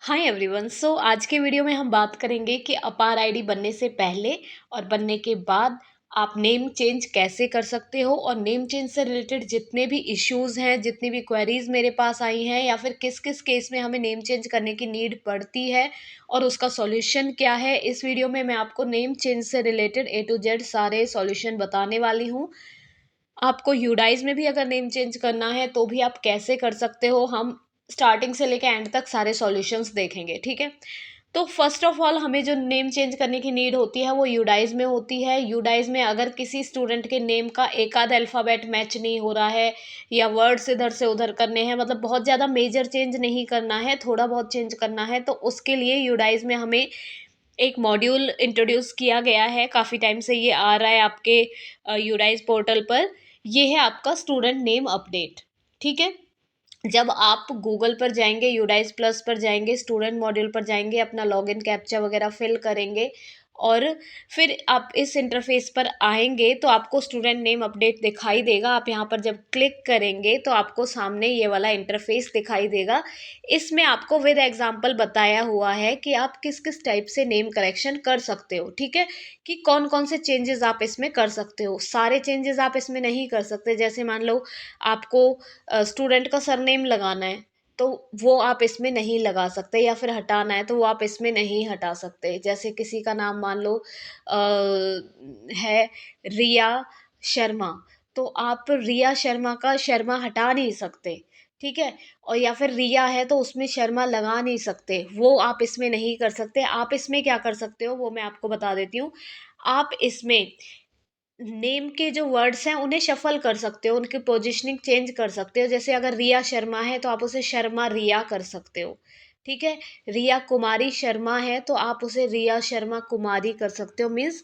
Hi everyone. आज के video में हम बात करेंगे कि अपार आईडी बनने से पहले और बनने के बाद आप नेम चेंज कैसे कर सकते हो, और नेम चेंज से रिलेटेड जितने भी इश्यूज़ हैं, जितनी भी क्वेरीज मेरे पास आई हैं, या फिर किस किस केस में हमें नेम चेंज करने की नीड पड़ती है और उसका सॉल्यूशन क्या है। इस वीडियो में मैं आपको नेम चेंज से रिलेटेड ए टू जेड सारे सॉल्यूशन बताने वाली हूँ। आपको यूडाइज में भी अगर नेम चेंज करना है तो भी आप कैसे कर सकते हो, हम स्टार्टिंग से लेकर एंड तक सारे सॉल्यूशंस देखेंगे। ठीक है, तो फर्स्ट ऑफ ऑल हमें जो नेम चेंज करने की नीड होती है वो यूडाइज में होती है। यूडाइज में अगर किसी स्टूडेंट के नेम का एक आध अल्फ़ाबेट मैच नहीं हो रहा है, या वर्ड्स इधर से उधर करने हैं, मतलब बहुत ज़्यादा मेजर चेंज नहीं करना है, थोड़ा बहुत चेंज करना है, तो उसके लिए यूडाइज में हमें एक मॉड्यूल इंट्रोड्यूस किया गया है। काफ़ी टाइम से ये आ रहा है आपके यूडाइज पोर्टल पर। ये है आपका स्टूडेंट नेम अपडेट। ठीक है, जब आप गूगल पर जाएंगे, यूडाइज प्लस पर जाएंगे, स्टूडेंट मॉड्यूल पर जाएंगे, अपना लॉगिन कैप्चा वगैरह फिल करेंगे और फिर आप इस इंटरफेस पर आएंगे तो आपको स्टूडेंट नेम अपडेट दिखाई देगा। आप यहाँ पर जब क्लिक करेंगे तो आपको सामने ये वाला इंटरफेस दिखाई देगा। इसमें आपको विद एग्जांपल बताया हुआ है कि आप किस किस टाइप से नेम करेक्शन कर सकते हो। ठीक है, कि कौन कौन से चेंजेस आप इसमें कर सकते हो। सारे चेंजेस आप इसमें नहीं कर सकते। जैसे मान लो आपको स्टूडेंट का सरनेम लगाना है तो वो आप इसमें नहीं लगा सकते, या फिर हटाना है तो वो आप इसमें नहीं हटा सकते। जैसे किसी का नाम मान लो है रिया शर्मा, तो आप रिया शर्मा का शर्मा हटा नहीं सकते। ठीक है, और या फिर रिया है तो उसमें शर्मा लगा नहीं सकते, वो आप इसमें नहीं कर सकते। आप इसमें क्या कर सकते हो वो मैं आपको बता देती हूँ। आप इसमें नेम के जो वर्ड्स हैं उन्हें शफल कर सकते हो, उनकी पोजीशनिंग चेंज कर सकते हो। जैसे अगर रिया शर्मा है तो आप उसे शर्मा रिया कर सकते हो। ठीक है, रिया कुमारी शर्मा है तो आप उसे रिया शर्मा कुमारी कर सकते हो। मीन्स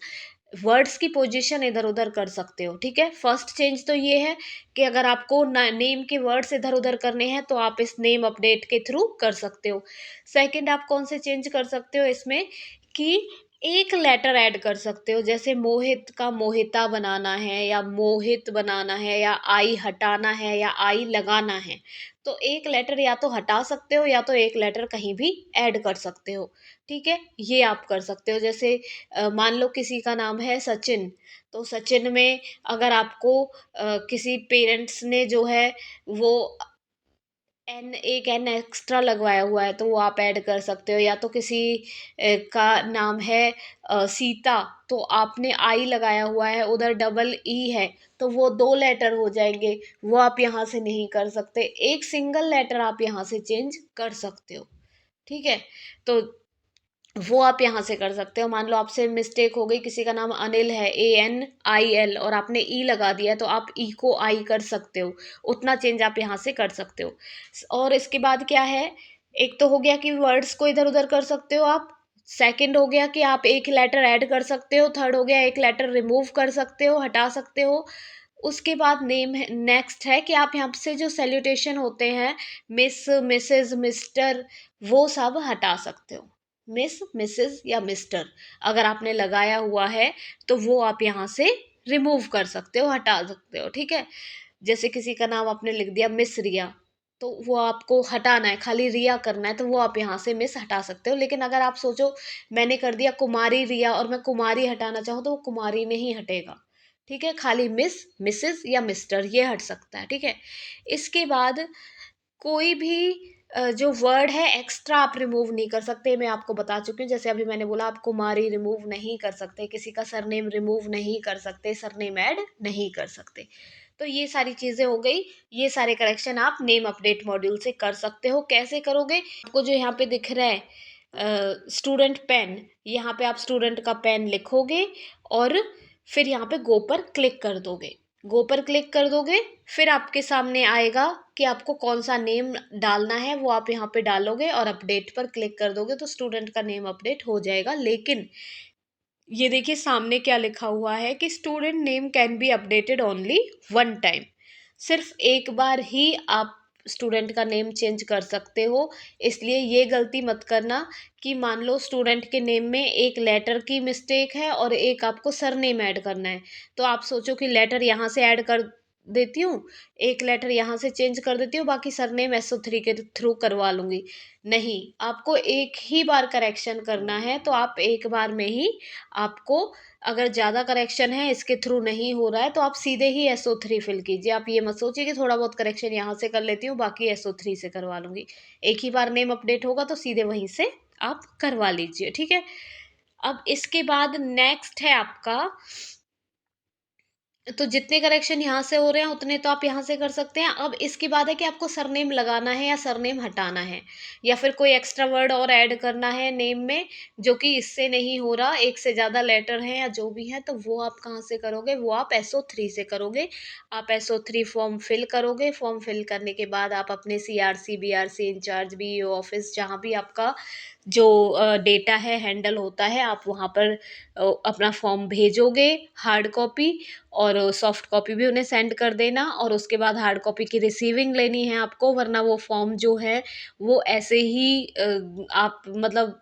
वर्ड्स की पोजीशन इधर उधर कर सकते हो। ठीक है, फर्स्ट चेंज तो ये है कि अगर आपको नेम के वर्ड्स इधर उधर करने हैं तो आप इस नेम अपडेट के थ्रू कर सकते हो। सेकंड, आप कौन से चेंज कर सकते हो इसमें कि एक लेटर ऐड कर सकते हो। जैसे मोहित का मोहिता बनाना है, या मोहित बनाना है, या आई हटाना है, या आई लगाना है, तो एक लेटर या तो हटा सकते हो या तो एक लेटर कहीं भी ऐड कर सकते हो। ठीक है, ये आप कर सकते हो। जैसे मान लो किसी का नाम है सचिन, तो सचिन में अगर आपको किसी पेरेंट्स ने जो है वो एक एन एक्स्ट्रा लगवाया हुआ है तो वो आप ऐड कर सकते हो। या तो किसी का नाम है सीता, तो आपने आई लगाया हुआ है, उधर डबल ई है, तो वो दो लेटर हो जाएंगे, वो आप यहाँ से नहीं कर सकते। एक सिंगल लेटर आप यहाँ से चेंज कर सकते हो। ठीक है, तो वो आप यहाँ से कर सकते हो। मान लो आपसे मिस्टेक हो गई, किसी का नाम अनिल है, ANIL, और आपने ई लगा दिया, तो आप ई को आई कर सकते हो। उतना चेंज आप यहाँ से कर सकते हो। और इसके बाद क्या है, एक तो हो गया कि वर्ड्स को इधर उधर कर सकते हो आप। सेकंड हो गया कि आप एक लेटर ऐड कर सकते हो। थर्ड हो गया एक लेटर रिमूव कर सकते हो, हटा सकते हो। उसके बाद नेम है, नेक्स्ट है कि आप यहाँ से जो सैल्यूटेशन होते हैं, मिस, मिसेस, मिस्टर, वो सब हटा सकते हो। मिस, मिसेस या मिस्टर अगर आपने लगाया हुआ है तो वो आप यहाँ से रिमूव कर सकते हो, हटा सकते हो। ठीक है, जैसे किसी का नाम आपने लिख दिया मिस रिया, तो वो आपको हटाना है, खाली रिया करना है, तो वो आप यहाँ से मिस हटा सकते हो। लेकिन अगर आप सोचो मैंने कर दिया कुमारी रिया और मैं कुमारी हटाना चाहूँ तो वो कुमारी नहीं हटेगा। ठीक है, खाली मिस, मिसेस या मिस्टर ये हट सकता है। ठीक है, इसके बाद कोई भी जो वर्ड है एक्स्ट्रा आप रिमूव नहीं कर सकते। मैं आपको बता चुकी हूँ, जैसे अभी मैंने बोला आप कुमारी रिमूव नहीं कर सकते, किसी का सरनेम रिमूव नहीं कर सकते, सरनेम ऐड नहीं कर सकते। तो ये सारी चीज़ें हो गई। ये सारे करेक्शन आप नेम अपडेट मॉड्यूल से कर सकते हो। कैसे करोगे, आपको जो यहाँ पे दिख रहा है स्टूडेंट पेन, यहाँ पे आप स्टूडेंट का पेन लिखोगे और फिर यहाँ पे गो पर क्लिक कर दोगे। गो पर क्लिक कर दोगे, फिर आपके सामने आएगा कि आपको कौन सा नेम डालना है, वो आप यहाँ पे डालोगे और अपडेट पर क्लिक कर दोगे तो स्टूडेंट का नेम अपडेट हो जाएगा। लेकिन ये देखिए सामने क्या लिखा हुआ है कि student name can be updated only one time. सिर्फ एक बार ही आप स्टूडेंट का नेम चेंज कर सकते हो। इसलिए ये गलती मत करना कि मान लो स्टूडेंट के नेम में एक लेटर की मिस्टेक है और एक आपको सरनेम ऐड करना है, तो आप सोचो कि लेटर यहाँ से ऐड कर देती हूँ, एक लेटर यहाँ से चेंज कर देती हूँ, बाकी सरनेम SO3 के थ्रू करवा लूँगी। नहीं, आपको एक ही बार करेक्शन करना है, तो आप एक बार में ही आपको, अगर ज़्यादा करेक्शन है, इसके थ्रू नहीं हो रहा है, तो आप सीधे ही SO3 फिल कीजिए। आप ये मत सोचिए कि थोड़ा बहुत करेक्शन यहाँ से कर लेती हूँ, बाकी SO3 से करवा लूँगी। एक ही बार नेम अपडेट होगा तो सीधे वहीं से आप करवा लीजिए, ठीक है? अब इसके बाद नेक्स्ट है आपका, तो जितने करेक्शन यहाँ से हो रहे हैं उतने तो आप यहाँ से कर सकते हैं। अब इसके बाद है कि आपको सरनेम लगाना है या सरनेम हटाना है, या फिर कोई एक्स्ट्रा वर्ड और ऐड करना है नेम में, जो कि इससे नहीं हो रहा, एक से ज़्यादा लेटर हैं या जो भी है, तो वो आप कहाँ से करोगे? वो आप SO3 से करोगे। आप SO3 फॉर्म फिल करोगे। फॉर्म फिल करने के बाद आप अपने CRC BRC incharge BEO office, जहाँ भी आपका जो डेटा है हैंडल होता है, आप वहाँ पर अपना फॉर्म भेजोगे हार्ड कॉपी, और सॉफ्ट कॉपी भी उन्हें सेंड कर देना, और उसके बाद हार्ड कॉपी की रिसीविंग लेनी है आपको, वरना वो फॉर्म जो है वो ऐसे ही आप मतलब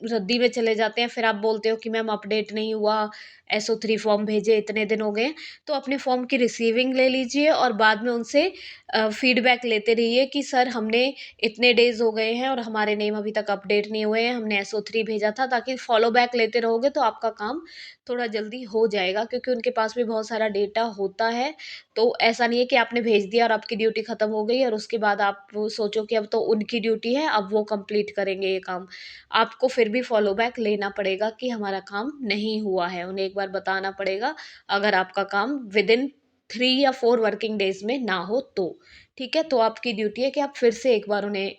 रद्दी में चले जाते हैं। फिर आप बोलते हो कि मैम अपडेट नहीं हुआ, SO3 फॉर्म भेजे इतने दिन हो गए। तो अपने फॉर्म की रिसीविंग ले लीजिए और बाद में उनसे फीडबैक लेते रहिए कि सर हमने इतने डेज़ हो गए हैं और हमारे नेम अभी तक अपडेट नहीं हुए हैं, हमने SO3 भेजा था। ताकि फॉलो बैक लेते रहोगे तो आपका काम थोड़ा जल्दी हो जाएगा, क्योंकि उनके पास भी बहुत सारा डेटा होता है। तो ऐसा नहीं है कि आपने भेज दिया और आपकी ड्यूटी ख़त्म हो गई और उसके बाद आप वो सोचो कि अब तो उनकी ड्यूटी है, अब वो कंप्लीट करेंगे ये काम। आपको फिर भी फॉलो बैक लेना पड़ेगा कि हमारा काम नहीं हुआ है, उन्हें एक बार बताना पड़ेगा, अगर आपका काम विदिन 3 या 4 वर्किंग डेज़ में ना हो तो। ठीक है? तो आपकी ड्यूटी है कि आप फिर से एक बार उन्हें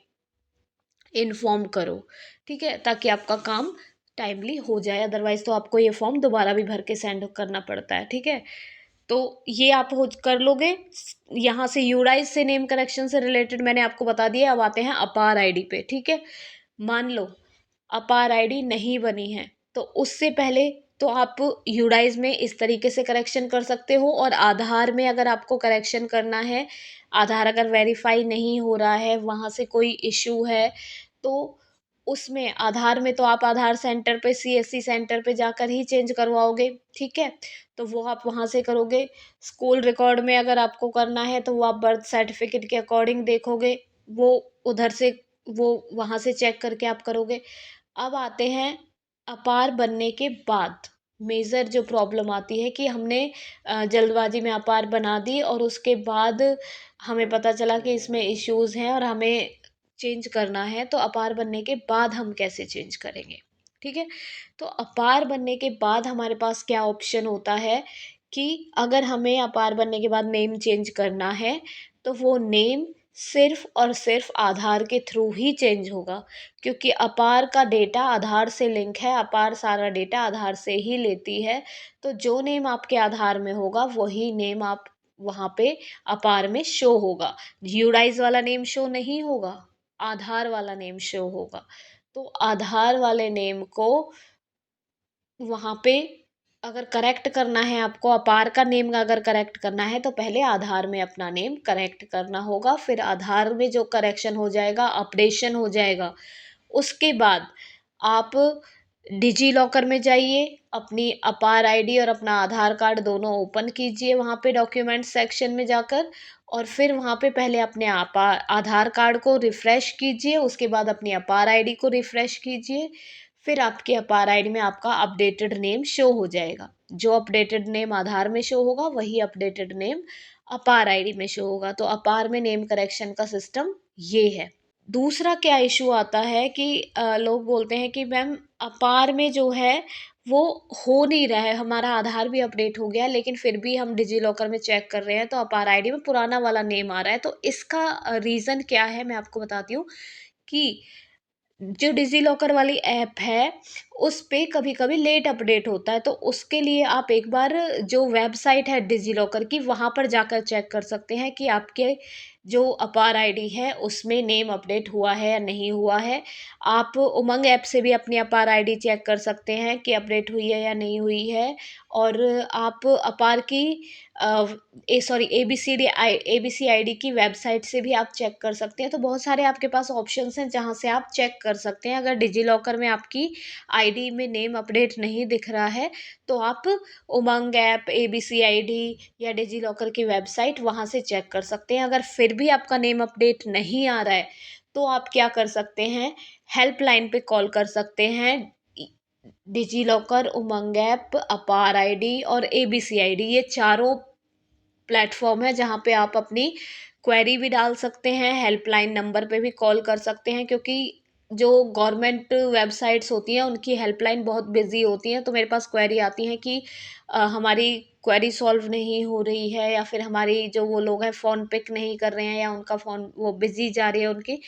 इन्फॉर्म करो, ठीक है? ताकि आपका काम टाइमली हो जाए, अदरवाइज़ तो आपको ये फॉर्म दोबारा भी भर के सेंड करना पड़ता है, ठीक है? तो ये आप हो कर लोगे। यहाँ से यूराइज से नेम करेक्शन से रिलेटेड मैंने आपको बता दिया। अब आते हैं अपार आईडी पे, ठीक है? मान लो अपार आईडी नहीं बनी है, तो उससे पहले तो आप यूडाइज में इस तरीके से करेक्शन कर सकते हो, और आधार में अगर आपको करेक्शन करना है, आधार अगर वेरीफाई नहीं हो रहा है, वहाँ से कोई इशू है, तो उसमें आधार में तो आप आधार सेंटर पे, CSC सेंटर पे जाकर ही चेंज करवाओगे, ठीक है? तो वो आप वहाँ से करोगे। स्कूल रिकॉर्ड में अगर आपको करना है तो वो आप बर्थ सर्टिफिकेट के अकॉर्डिंग देखोगे, वो उधर से वो वहाँ से चेक करके आप करोगे। अब आते हैं अपार बनने के बाद मेजर जो प्रॉब्लम आती है कि हमने जल्दबाजी में अपार बना दी और उसके बाद हमें पता चला कि इसमें इश्यूज हैं और हमें चेंज करना है, तो अपार बनने के बाद हम कैसे चेंज करेंगे? ठीक है? तो अपार बनने के बाद हमारे पास क्या ऑप्शन होता है कि अगर हमें अपार बनने के बाद नेम चेंज करना है, तो वो नेम सिर्फ़ और सिर्फ़ आधार के थ्रू ही चेंज होगा, क्योंकि अपार का डेटा आधार से लिंक है, अपार सारा डेटा आधार से ही लेती है। तो जो नेम आपके आधार में होगा, वही नेम आप वहाँ पे अपार में शो होगा। यूडाइज़ वाला नेम शो नहीं होगा, आधार वाला नेम शो होगा। तो आधार वाले नेम को वहाँ पे अगर करेक्ट करना है आपको, अपार का नेम अगर करेक्ट करना है, तो पहले आधार में अपना नेम करेक्ट करना होगा। फिर आधार में जो करेक्शन हो जाएगा, अपडेशन हो जाएगा, उसके बाद आप डिजी लॉकर में जाइए, अपनी अपार आईडी और अपना आधार कार्ड दोनों ओपन कीजिए वहाँ पे डॉक्यूमेंट सेक्शन में जाकर, और फिर वहाँ पे पहले अपने आधार कार्ड को रिफ़्रेश कीजिए, उसके बाद अपनी अपार आईडी को रिफ़्रेश कीजिए। फिर आपके अपार आईडी में आपका अपडेटेड नेम शो हो जाएगा। जो अपडेटेड नेम आधार में शो होगा, वही अपडेटेड नेम अपार आईडी में शो होगा। तो अपार में नेम करेक्शन का सिस्टम ये है। दूसरा क्या इशू आता है कि लोग बोलते हैं कि मैम अपार में जो है वो हो नहीं रहा है, हमारा आधार भी अपडेट हो गया है, लेकिन फिर भी हम डिजी लॉकर में चेक कर रहे हैं तो अपार आईडी में पुराना वाला नेम आ रहा है। तो इसका रीज़न क्या है, मैं आपको बताती हूँ कि जो डिजी लॉकर वाली ऐप है, उस पे कभी-कभी लेट अपडेट होता है, तो उसके लिए आप एक बार जो वेबसाइट है डिजी लॉकर की, वहाँ पर जाकर चेक कर सकते हैं कि आपके जो अपार आईडी है, उसमें नेम अपडेट हुआ है या नहीं हुआ है। आप उमंग ऐप से भी अपनी अपार आईडी चेक कर सकते हैं कि अपडेट हुई है या नहीं हुई है, और आप अपार की अ, एबीसी आईडी की वेबसाइट से भी आप चेक कर सकते हैं। तो बहुत सारे आपके पास ऑप्शंस हैं जहाँ से आप चेक कर सकते हैं। अगर डिजी लॉकर में आपकी आईडी में नेम अपडेट नहीं दिख रहा है तो आप उमंग ऐप, ABCID या डिजी लॉकर की वेबसाइट वहाँ से चेक कर सकते हैं। अगर फिर भी आपका नेम अपडेट नहीं आ रहा है तो आप क्या कर सकते हैं, हेल्पलाइन पे कॉल कर सकते हैं। डिजी लॉकर, उमंग ऐप, अपार आईडी और ABCID, ये चारों प्लेटफॉर्म है जहाँ पे आप अपनी क्वेरी भी डाल सकते हैं, हेल्पलाइन नंबर पे भी कॉल कर सकते हैं, क्योंकि जो गवर्नमेंट वेबसाइट्स होती हैं उनकी हेल्पलाइन बहुत बिजी होती हैं। तो मेरे पास क्वेरी आती है कि हमारी क्वेरी सॉल्व नहीं हो रही है, या फिर हमारी जो वो लोग हैं फ़ोन पिक नहीं कर रहे हैं, या उनका फ़ोन वो बिजी जा रही है उनकी।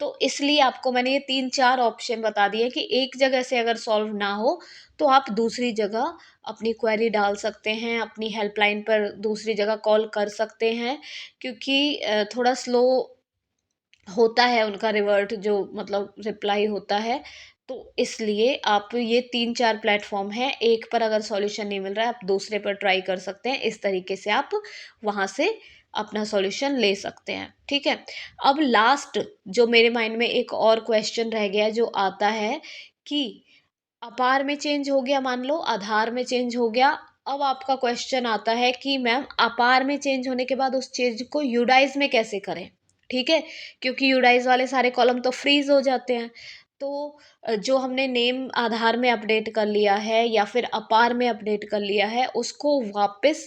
तो इसलिए आपको मैंने ये 3-4 ऑप्शन बता दिए कि एक जगह से अगर सॉल्व ना हो तो आप दूसरी जगह अपनी क्वेरी डाल सकते हैं, अपनी हेल्पलाइन पर दूसरी जगह कॉल कर सकते हैं, क्योंकि थोड़ा स्लो होता है उनका रिवर्ट, जो मतलब रिप्लाई होता है। तो इसलिए आप ये 3-4 प्लेटफ़ॉर्म हैं, एक पर अगर सॉल्यूशन नहीं मिल रहा है, आप दूसरे पर ट्राई कर सकते हैं। इस तरीके से आप वहाँ से अपना सॉल्यूशन ले सकते हैं, ठीक है? अब लास्ट जो मेरे माइंड में एक और क्वेश्चन रह गया है जो आता है कि अपार में चेंज हो गया, मान लो आधार में चेंज हो गया। अब आपका क्वेश्चन आता है कि मैम अपार में चेंज होने के बाद उस चेंज को यूडाइज में कैसे करें, ठीक है? क्योंकि यूडाइज वाले सारे कॉलम तो फ्रीज हो जाते हैं। तो जो हमने नेम आधार में अपडेट कर लिया है या फिर अपार में अपडेट कर लिया है, उसको वापस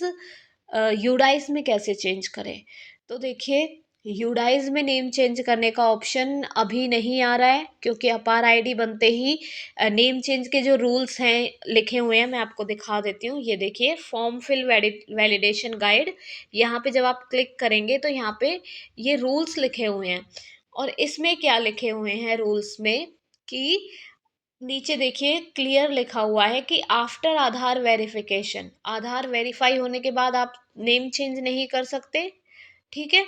यूडाइज में कैसे चेंज करें? तो देखिए, यूडाइज में नेम चेंज करने का ऑप्शन अभी नहीं आ रहा है, क्योंकि अपार आईडी बनते ही नेम चेंज के जो रूल्स हैं लिखे हुए हैं, मैं आपको दिखा देती हूँ। ये देखिए, फॉर्म फिल वैलिडेशन गाइड, यहाँ पे जब आप क्लिक करेंगे तो यहाँ पे ये रूल्स लिखे हुए हैं। और इसमें क्या लिखे हुए हैं रूल्स में कि नीचे देखिए क्लियर लिखा हुआ है कि आफ्टर आधार वेरिफिकेशन, आधार वेरीफाई होने के बाद आप नेम चेंज नहीं कर सकते, ठीक है?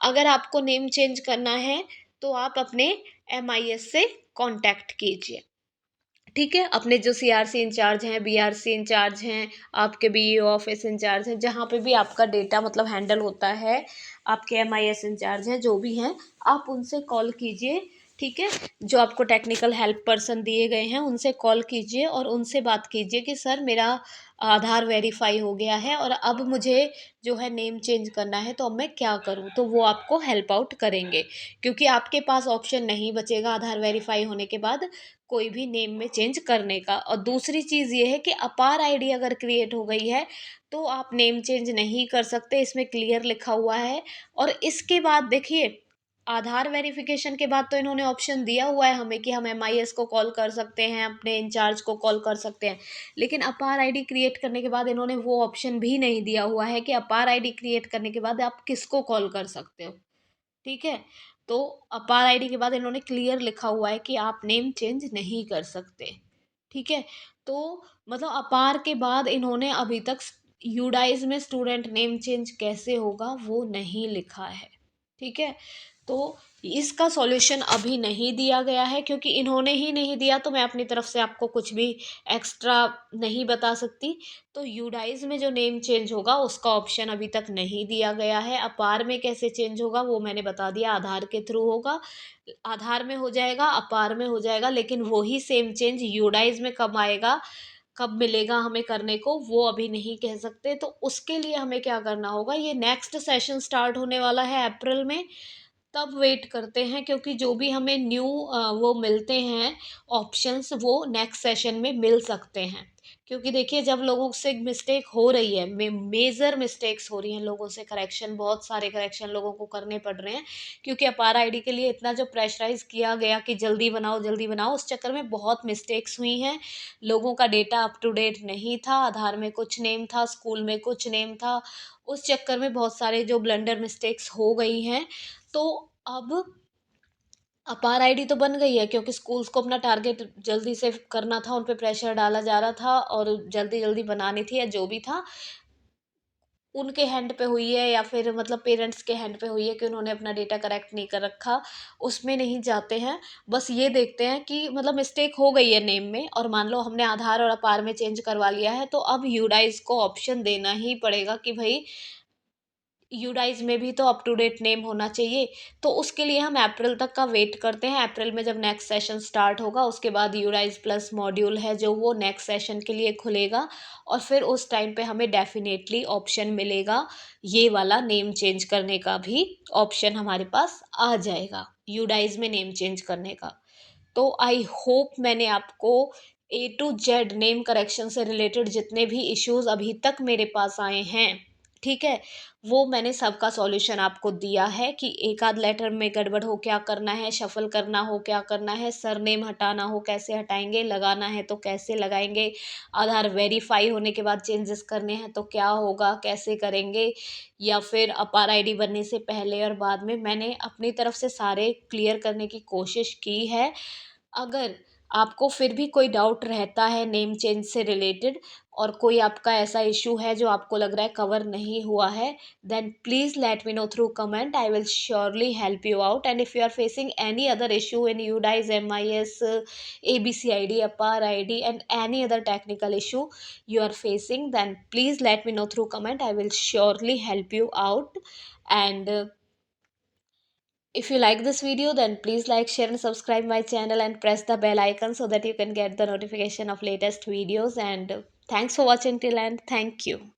अगर आपको नेम चेंज करना है तो आप अपने MIS से कांटेक्ट कीजिए, ठीक है? अपने जो CRC इंचार्ज हैं, BRC इंचार्ज हैं, आपके BEO ऑफिस इंचार्ज हैं, जहाँ पे भी आपका डेटा मतलब हैंडल होता है, आपके MIS इंचार्ज हैं, जो भी हैं, आप उनसे कॉल कीजिए, ठीक है? जो आपको टेक्निकल हेल्प पर्सन दिए गए हैं उनसे कॉल कीजिए और उनसे बात कीजिए कि सर मेरा आधार वेरीफाई हो गया है और अब मुझे जो है नेम चेंज करना है, तो अब मैं क्या करूँ? तो वो आपको हेल्प आउट करेंगे, क्योंकि आपके पास ऑप्शन नहीं बचेगा आधार वेरीफाई होने के बाद कोई भी नेम में चेंज करने का। और दूसरी चीज़ ये है कि अपार आईडी अगर क्रिएट हो गई है तो आप नेम चेंज नहीं कर सकते, इसमें क्लियर लिखा हुआ है। और इसके बाद देखिए, आधार वेरिफिकेशन के बाद तो इन्होंने ऑप्शन दिया हुआ है हमें कि हम MIS को कॉल कर सकते हैं, अपने इंचार्ज को कॉल कर सकते हैं, लेकिन अपार आईडी क्रिएट करने के बाद इन्होंने वो ऑप्शन भी नहीं दिया हुआ है कि अपार आईडी क्रिएट करने के बाद आप किसको कॉल कर सकते हो, ठीक है? तो अपार आईडी के बाद इन्होंने क्लियर लिखा हुआ है कि आप नेम चेंज नहीं कर सकते, ठीक है? तो मतलब अपार के बाद इन्होंने अभी तक यूडाइज में स्टूडेंट नेम चेंज कैसे होगा वो नहीं लिखा है, ठीक है? तो इसका सॉल्यूशन अभी नहीं दिया गया है, क्योंकि इन्होंने ही नहीं दिया तो मैं अपनी तरफ से आपको कुछ भी एक्स्ट्रा नहीं बता सकती। तो यूडाइज में जो नेम चेंज होगा उसका ऑप्शन अभी तक नहीं दिया गया है। अपार में कैसे चेंज होगा वो मैंने बता दिया, आधार के थ्रू होगा, आधार में हो जाएगा, अपार में हो जाएगा, लेकिन वही सेम चेंज यूडाइज में कब आएगा, कब मिलेगा हमें करने को, वो अभी नहीं कह सकते। तो उसके लिए हमें क्या करना होगा, ये नेक्स्ट सेशन स्टार्ट होने वाला है अप्रैल में, तब वेट करते हैं, क्योंकि जो भी हमें न्यू वो मिलते हैं ऑप्शंस, वो नेक्स्ट सेशन में मिल सकते हैं। क्योंकि देखिए, जब लोगों से मिस्टेक हो रही है, मेजर मिस्टेक्स हो रही हैं लोगों से, करेक्शन बहुत सारे करेक्शन लोगों को करने पड़ रहे हैं, क्योंकि अपार आईडी के लिए इतना जो प्रेशराइज किया गया कि जल्दी बनाओ, उस चक्कर में बहुत मिस्टेक्स हुई हैं। लोगों का डेटा अप टू डेट नहीं था, आधार में कुछ नेम था, स्कूल में कुछ नेम था, उस चक्कर में बहुत सारे जो ब्लंडर मिस्टेक्स हो गई हैं। तो अब अपार आईडी तो बन गई है, क्योंकि स्कूल्स को अपना टारगेट जल्दी से करना था, उन पे प्रेशर डाला जा रहा था और जल्दी जल्दी बनानी थी, या जो भी था उनके हैंड पे हुई है, या फिर मतलब पेरेंट्स के हैंड पे हुई है कि उन्होंने अपना डेटा करेक्ट नहीं कर रखा, उसमें नहीं जाते हैं। बस ये देखते हैं कि मतलब मिस्टेक हो गई है नेम में, और मान लो हमने आधार और अपार में चेंज करवा लिया है, तो अब यूडाइज को ऑप्शन देना ही पड़ेगा कि भाई यूडाइज में भी तो अप टू डेट नेम होना चाहिए। तो उसके लिए हम अप्रैल तक का वेट करते हैं। अप्रैल में जब नेक्स्ट सेशन स्टार्ट होगा उसके बाद यूडाइज प्लस मॉड्यूल है जो वो नेक्स्ट सेशन के लिए खुलेगा, और फिर उस टाइम पे हमें डेफिनेटली ऑप्शन मिलेगा, ये वाला नेम चेंज करने का भी ऑप्शन हमारे पास आ जाएगा यूडाइज में नेम चेंज करने का। तो आई होप मैंने आपको ए टू जेड नेम करेक्शन से रिलेटेड जितने भी इश्यूज अभी तक मेरे पास आए हैं, ठीक है, वो मैंने सबका सॉल्यूशन आपको दिया है कि एक आध लेटर में गड़बड़ हो क्या करना है, शफल करना हो क्या करना है, सरनेम हटाना हो कैसे हटाएंगे, लगाना है तो कैसे लगाएंगे, आधार वेरीफाई होने के बाद चेंजेस करने हैं तो क्या होगा, कैसे करेंगे, या फिर अपार आईडी बनने से पहले और बाद में। मैंने अपनी तरफ से सारे क्लियर करने की कोशिश की है। अगर आपको फिर भी कोई डाउट रहता है नेम चेंज से रिलेटेड, और कोई आपका ऐसा इशू है जो आपको लग रहा है कवर नहीं हुआ है, then please let me know through comment. I will surely help you out. And if you are facing any other issue in UDIS, MIS, ABCID, अपार ID, and any other technical issue you are facing, then please let me know through comment. I will surely help you out. And if you like this video, then please like, share and subscribe my channel and press the bell icon so that you can get the notification of latest videos. And thanks for watching till end. Thank you.